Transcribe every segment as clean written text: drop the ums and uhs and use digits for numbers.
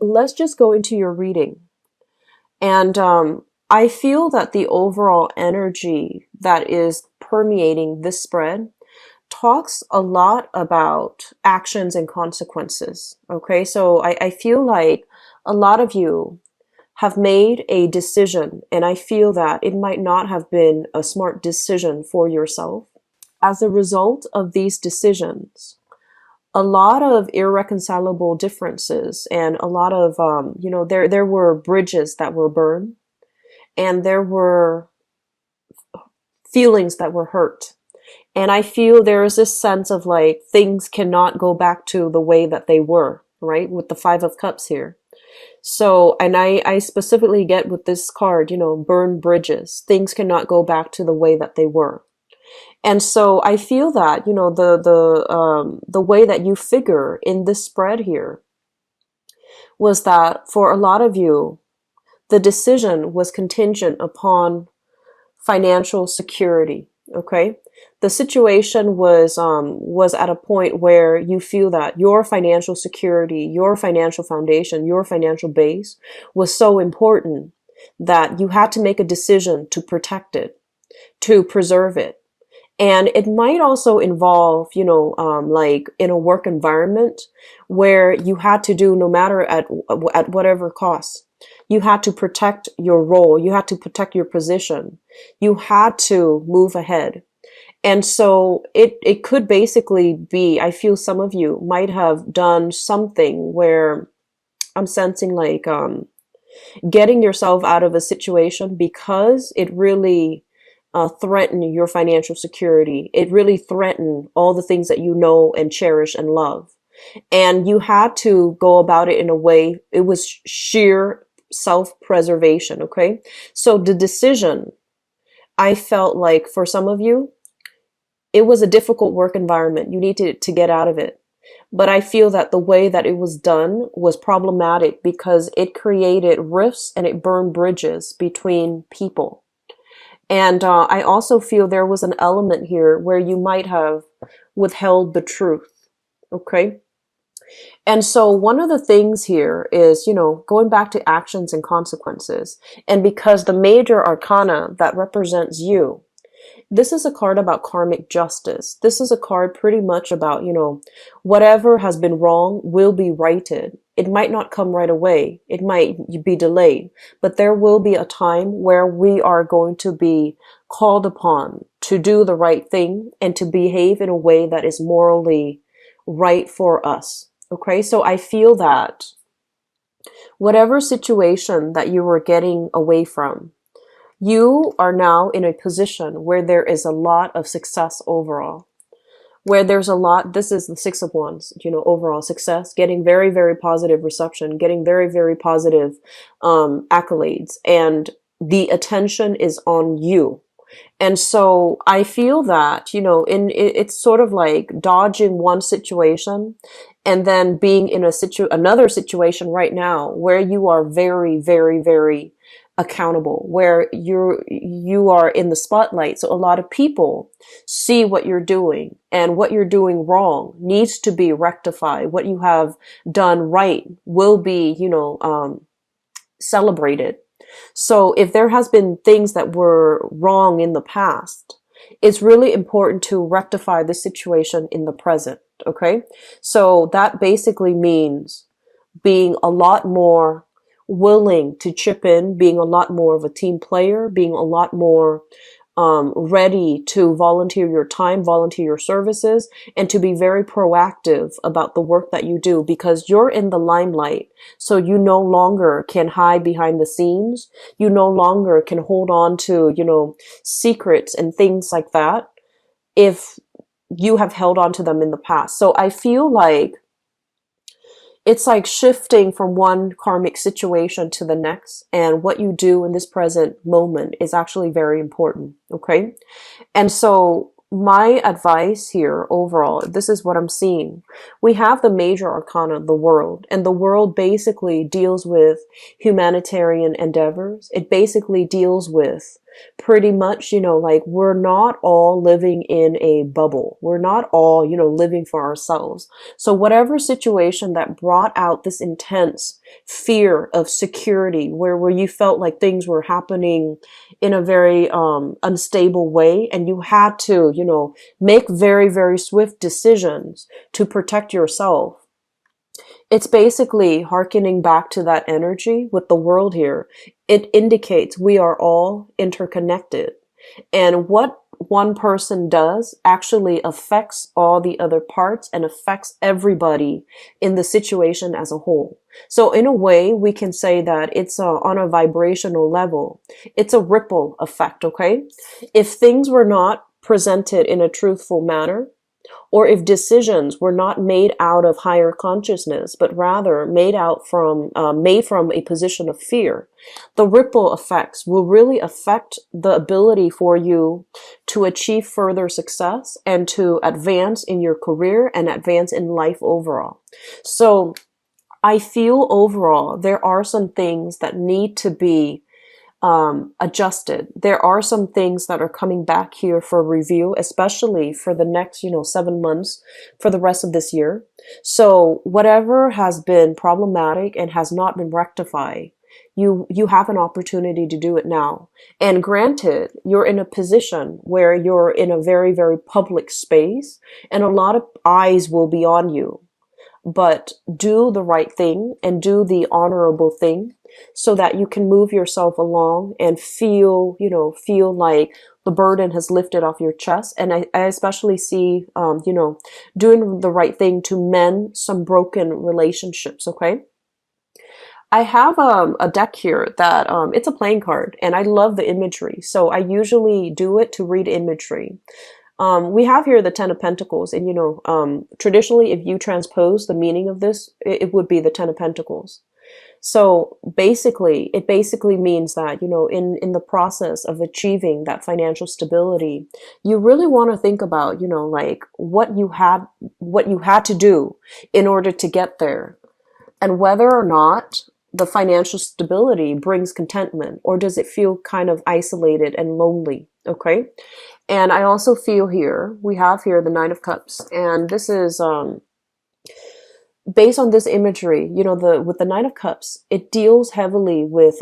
let's just go into your reading. And I feel that the overall energy that is permeating this spread talks a lot about actions and consequences. Okay, so I feel like a lot of you have made a decision, and I feel that it might not have been a smart decision for yourself. As a result of these decisions, a lot of irreconcilable differences and a lot of, there were bridges that were burned, and there were feelings that were hurt. And I feel there is this sense of like things cannot go back to the way that they were, right? With the Five of Cups here. So, and I specifically get with this card, burn bridges. Things cannot go back to the way that they were. And so I feel that, the way that you figure in this spread here was that for a lot of you, the decision was contingent upon financial security. Okay. The situation was at a point where you feel that your financial security, your financial foundation, your financial base was so important that you had to make a decision to protect it, to preserve it. And it might also involve, like in a work environment where you had to do no matter at whatever cost. You had to protect your role. You had to protect your position. You had to move ahead. And so it could basically be, I feel some of you might have done something where I'm sensing like getting yourself out of a situation because it really threatened your financial security. It really threatened all the things that you know and cherish and love. And you had to go about it in a way, it was sheer self-preservation, okay? So the decision, I felt like for some of you, it was a difficult work environment. You needed to get out of it. But I feel that the way that it was done was problematic because it created rifts and it burned bridges between people. And I also feel there was an element here where you might have withheld the truth. Okay. And so one of the things here is, going back to actions and consequences. And because the major arcana that represents you, this is a card about karmic justice. This is a card pretty much about, whatever has been wrong will be righted. It might not come right away. It might be delayed, but there will be a time where we are going to be called upon to do the right thing and to behave in a way that is morally right for us. Okay. So I feel that whatever situation that you were getting away from, you are now in a position where there is a lot of success overall, where there's a lot, this is the Six of Wands, overall success, getting very, very positive reception, getting very, very positive accolades, and the attention is on you. And so I feel that, it's sort of like dodging one situation and then being in another situation right now where you are very, very, very accountable, where you are in the spotlight. So a lot of people see what you're doing, and what you're doing wrong needs to be rectified. What you have done right will be, celebrated. So if there has been things that were wrong in the past, it's really important to rectify the situation in the present. Okay. So that basically means being a lot more willing to chip in, being a lot more of a team player, being a lot more ready to volunteer your time, volunteer your services, and to be very proactive about the work that you do, because you're in the limelight. So you no longer can hide behind the scenes. You no longer can hold on to, secrets and things like that if you have held on to them in the past. So I feel like it's like shifting from one karmic situation to the next, and what you do in this present moment is actually very important. Okay. And so my advice here overall, this is what I'm seeing. We have the major arcana, the world, and the world basically deals with humanitarian endeavors. It basically deals with pretty much, like we're not all living in a bubble. We're not all, living for ourselves. So whatever situation that brought out this intense fear of security, where you felt like things were happening in a very unstable way, and you had to, make very, very swift decisions to protect yourself. It's basically hearkening back to that energy with the world here. It indicates we are all interconnected. And what one person does actually affects all the other parts and affects everybody in the situation as a whole. So in a way, we can say that it's on a vibrational level. It's a ripple effect, okay? If things were not presented in a truthful manner, or if decisions were not made out of higher consciousness, but rather made from a position of fear, the ripple effects will really affect the ability for you to achieve further success and to advance in your career and advance in life overall. So I feel overall there are some things that need to be adjusted. There are some things that are coming back here for review, especially for the next, 7 months for the rest of this year. So whatever has been problematic and has not been rectified, you have an opportunity to do it now. And granted, you're in a position where you're in a very, very public space and a lot of eyes will be on you. But do the right thing and do the honorable thing so that you can move yourself along and feel like the burden has lifted off your chest. And I especially see, doing the right thing to mend some broken relationships. Okay. I have a deck here that it's a playing card and I love the imagery. So I usually do it to read imagery. We have here the Ten of Pentacles, and traditionally, if you transpose the meaning of this, it would be the Ten of Pentacles. So it basically means that, in the process of achieving that financial stability, you really want to think about, like what you had to do in order to get there, and whether or not the financial stability brings contentment, or does it feel kind of isolated and lonely? Okay. And I also feel we have here the Nine of Cups, and this is based on this imagery, with the Nine of Cups, it deals heavily with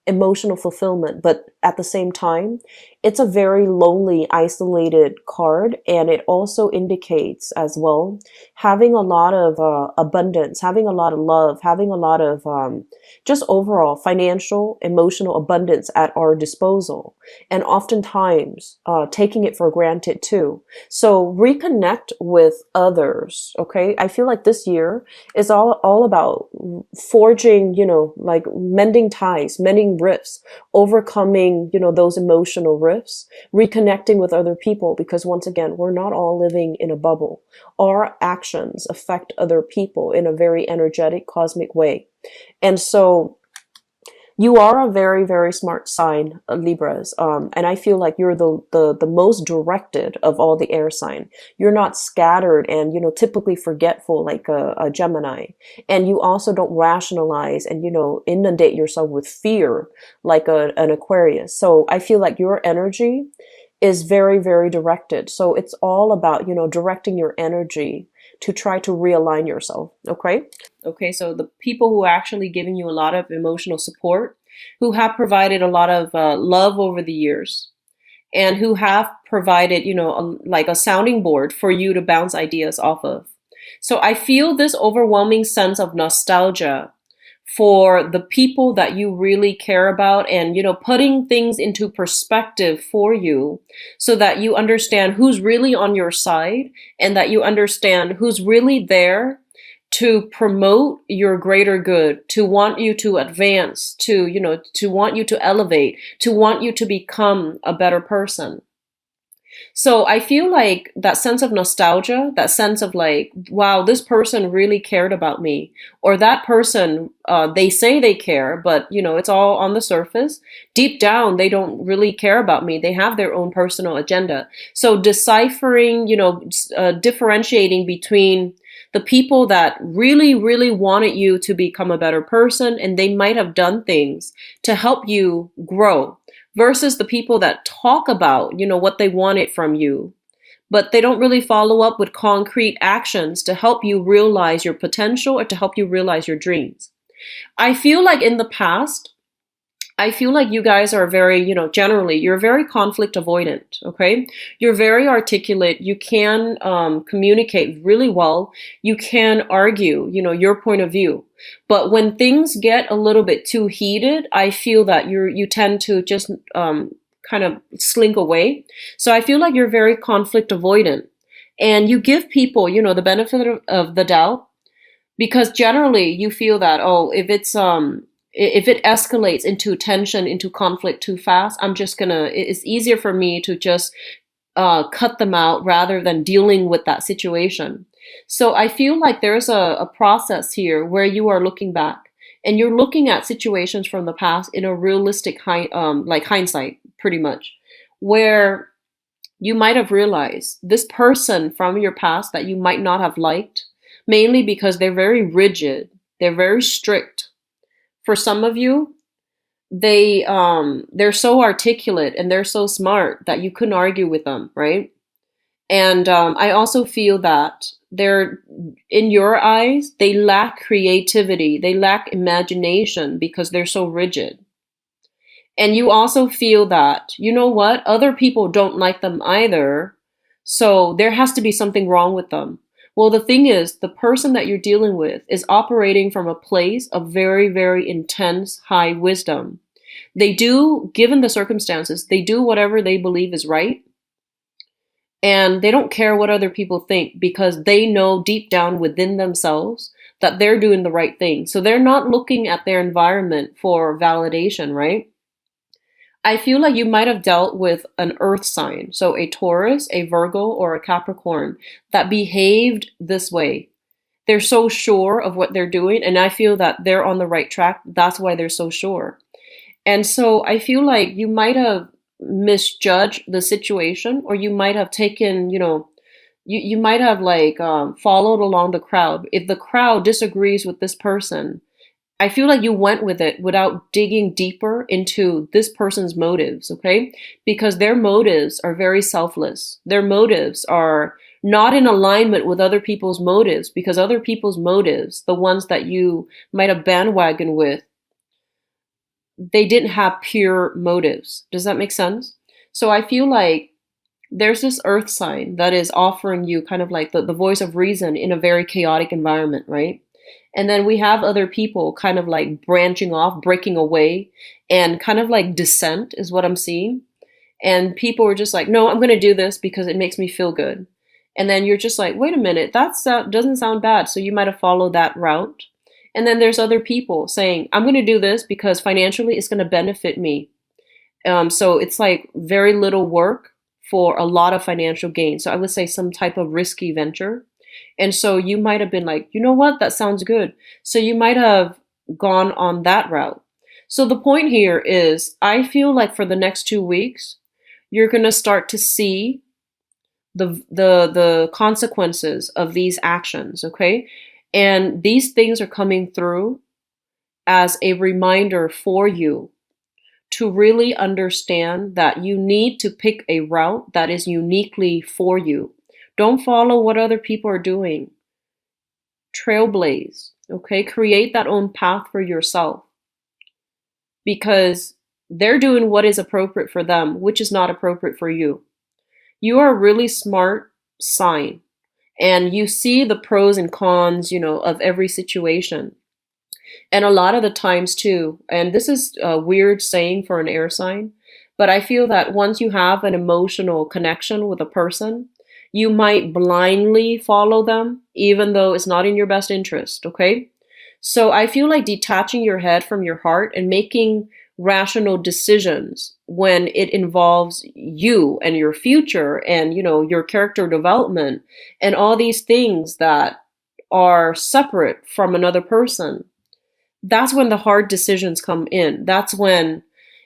emotional fulfillment, but at the same time, it's a very lonely, isolated card, and it also indicates as well having a lot of abundance, having a lot of love, having a lot of just overall financial, emotional abundance at our disposal, and oftentimes taking it for granted too. So reconnect with others, okay? I feel like this year is all about forging, like mending ties, mending rifts, overcoming, those emotional rifts, reconnecting with other people, because once again, we're not all living in a bubble. Our actions affect other people in a very energetic, cosmic way. And so you are a very, very smart sign, Libras. And I feel like you're the most directed of all the air sign. You're not scattered and, typically forgetful like a Gemini. And you also don't rationalize and, inundate yourself with fear like an Aquarius. So I feel like your energy is very, very directed. So it's all about, directing your energy to try to realign yourself. Okay. Okay. So the people who are actually giving you a lot of emotional support, who have provided a lot of love over the years, and who have provided, like a sounding board for you to bounce ideas off of. So I feel this overwhelming sense of nostalgia for the people that you really care about, and, putting things into perspective for you so that you understand who's really on your side, and that you understand who's really there to promote your greater good, to want you to advance, to want you to elevate, to want you to become a better person. So I feel like that sense of nostalgia, that sense of like, wow, this person really cared about me, or that person, they say they care, but it's all on the surface. Deep down, they don't really care about me. They have their own personal agenda. So deciphering, differentiating between the people that really, really wanted you to become a better person, and they might have done things to help you grow, versus the people that talk about, what they wanted from you, but they don't really follow up with concrete actions to help you realize your potential or to help you realize your dreams. I feel like in the past, I feel like you guys are very, generally, you're very conflict avoidant, okay? You're very articulate. You can communicate really well. You can argue, your point of view. But when things get a little bit too heated, I feel that you tend to just kind of slink away. So I feel like you're very conflict avoidant. And you give people, the benefit of the doubt, because generally you feel that, oh, if it escalates into tension, into conflict too fast, it's easier for me to just cut them out rather than dealing with that situation. So I feel like there's a process here where you are looking back and you're looking at situations from the past in a realistic like hindsight, pretty much, where you might have realized this person from your past that you might not have liked, mainly because they're very rigid, they're very strict. For some of you, they're so articulate and they're so smart that you couldn't argue with them, right? And I also feel that they're, in your eyes, they lack creativity, they lack imagination because they're so rigid. And you also feel that, you know what, other people don't like them either, so there has to be something wrong with them. Well, the thing is, the person that you're dealing with is operating from a place of very, very intense, high wisdom. They do, given the circumstances, they do whatever they believe is right. And they don't care what other people think because they know deep down within themselves that they're doing the right thing. So they're not looking at their environment for validation, right? I feel like you might have dealt with an earth sign, so a Taurus, a Virgo, or a Capricorn that behaved this way. They're so sure of what they're doing, and I feel that they're on the right track. That's why they're so sure. And so I feel like you might have misjudged the situation, or you might have taken, you might have like followed along the crowd. If the crowd disagrees with this person, I feel like you went with it without digging deeper into this person's motives, okay? Because their motives are very selfless. Their motives are not in alignment with other people's motives, because other people's motives, the ones that you might have bandwagon with, they didn't have pure motives. Does that make sense? So I feel like there's this earth sign that is offering you kind of like the voice of reason in a very chaotic environment, right? And then we have other people kind of like branching off, breaking away, and kind of like dissent is what I'm seeing. And people are just like, no, I'm going to do this because it makes me feel good. And then you're just like, wait a minute, that doesn't sound bad. So you might have followed that route. And then there's other people saying, I'm going to do this because financially it's going to benefit me. So it's like very little work for a lot of financial gain. So I would say some type of risky venture. And so you might have been like, you know what, that sounds good. So you might have gone on that route. So the point here is, I feel like for the next 2 weeks, you're going to start to see the consequences of these actions, okay? And these things are coming through as a reminder for you to really understand that you need to pick a route that is uniquely for you. Don't follow what other people are doing. Trailblaze, okay? Create that own path for yourself, because they're doing what is appropriate for them, which is not appropriate for you. You are a really smart sign, and you see the pros and cons, of every situation. And a lot of the times too, and this is a weird saying for an air sign, but I feel that once you have an emotional connection with a person, you might blindly follow them, even though it's not in your best interest, okay? So I feel like detaching your head from your heart and making rational decisions when it involves you and your future and, your character development and all these things that are separate from another person. That's when the hard decisions come in. That's when,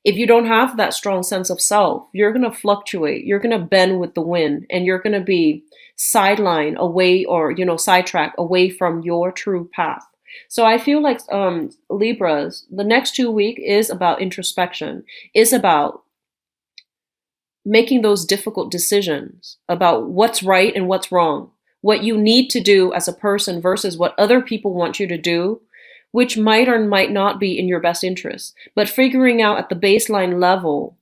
if you don't have that strong sense of self, you're going to fluctuate. You're going to bend with the wind, and you're going to be sidelined away, or, sidetracked away from your true path. So I feel like Libras, the next 2 weeks is about introspection, is about making those difficult decisions about what's right and what's wrong, what you need to do as a person versus what other people want you to do, which might or might not be in your best interest. But figuring out at the baseline level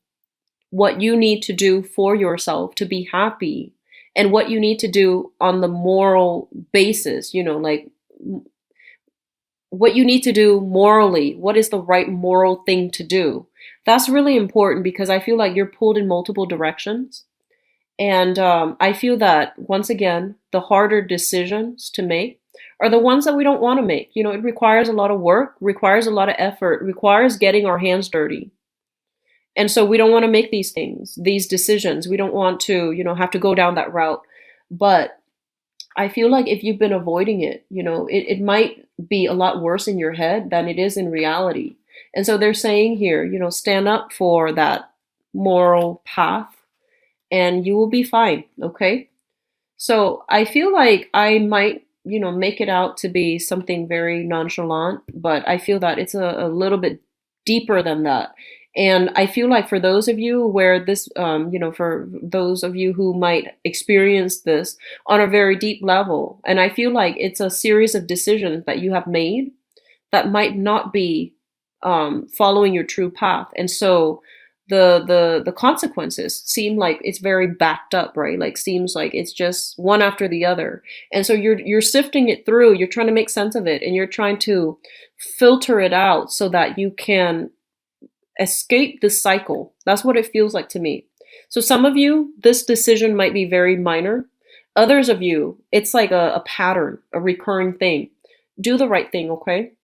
what you need to do for yourself to be happy and what you need to do on the moral basis, like what you need to do morally, what is the right moral thing to do. That's really important because I feel like you're pulled in multiple directions. And I feel that, once again, the harder decisions to make are the ones that we don't want to make. It requires a lot of work, requires a lot of effort, requires getting our hands dirty. And so we don't want to make these things, these decisions. We don't want to, have to go down that route. But I feel like if you've been avoiding it, it might be a lot worse in your head than it is in reality. And so they're saying here, stand up for that moral path and you will be fine. Okay. So I feel like I might, make it out to be something very nonchalant, but I feel that it's a little bit deeper than that. And I feel like for those of you where this, for those of you who might experience this on a very deep level, and I feel like it's a series of decisions that you have made that might not be following your true path. And so the consequences seem like it's very backed up, right? Like seems like it's just one after the other. And so you're sifting it through, you're trying to make sense of it, and you're trying to filter it out so that you can escape this cycle. That's what it feels like to me. So some of you, this decision might be very minor. Others of you, it's like a pattern, a recurring thing. Do the right thing, okay?